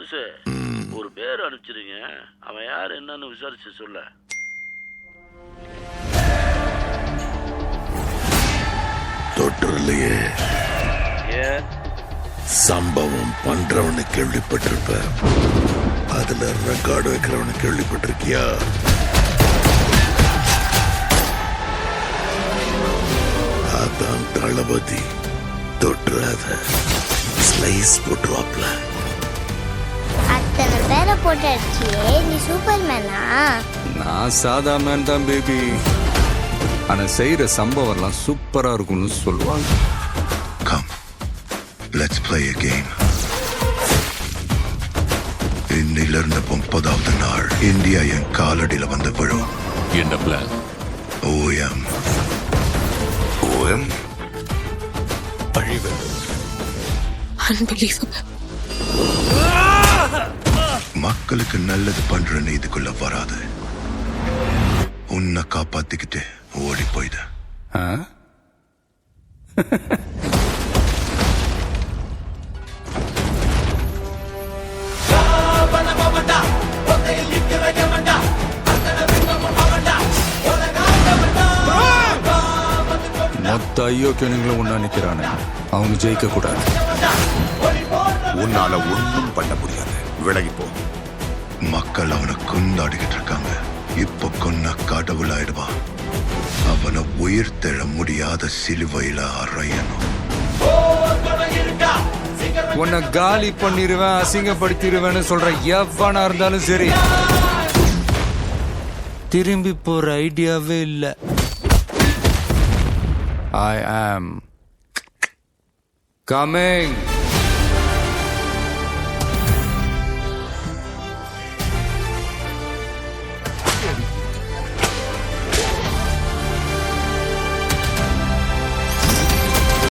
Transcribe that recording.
பெருசு ஒரு பேர் அனுப்பிச்சிருங்க, அவன் யார் என்னன்னு விசாரிச்சு சொல்ல. தொற்றுலையே ஏன் சம்பவம் பண்றவனு கேள்விப்பட்டிருப்ப, அதுல ரெக்கார்டு வைக்கிறவனு கேள்விப்பட்டிருக்கியா? அதான் தளபதி. தொட்டுறாத, ஸ்லைஸ் போட்டுருவாப்ல. அத்தனை பேரை போட்டு அடிச்சியே, நீ சூப்பர்மேனா? நான் சாதா மேன் தான் பேபி. ஆனா செய்யற சம்பவம்லாம் சூப்பரா இருக்கும்னு சொல்லுவாங்க. Come, let's play a game. இன்னிலிருந்து 30வது நாள் இந்தியா என் காலடியில வந்து விழும். என்ன பிளான்? OM. OM? அழிவு. Unbelievable. மக்களுக்கு நல்லது பண்றன்னு இதுக்குள்ள வராது. உன்னை காப்பாத்திக்கிட்டு ஓடி போயிடு. மொத்த ஐயோக்கியனுங்களும் ஒண்ணா நிக்கிறானே, அவங்க ஜெயிக்க கூடாது. உன்னால ஒன்றும் பண்ண முடியாது, விலகிப்போ. மக்கள் அவனை கொண்டாடிக்கிட்டு இருக்காங்க. இப்ப கொன்ன கடவுள் ஆயிடுவான். அவனை உயிர் தெழ முடியாத சிலுவையில அறையணும். உன்னை காலி பண்ணிருவேன், அசிங்கப்படுத்திடுவேன்னு சொல்ற எவனா இருந்தாலும் சரி, திரும்பி போற ஐடியாவே இல்ல. I am coming.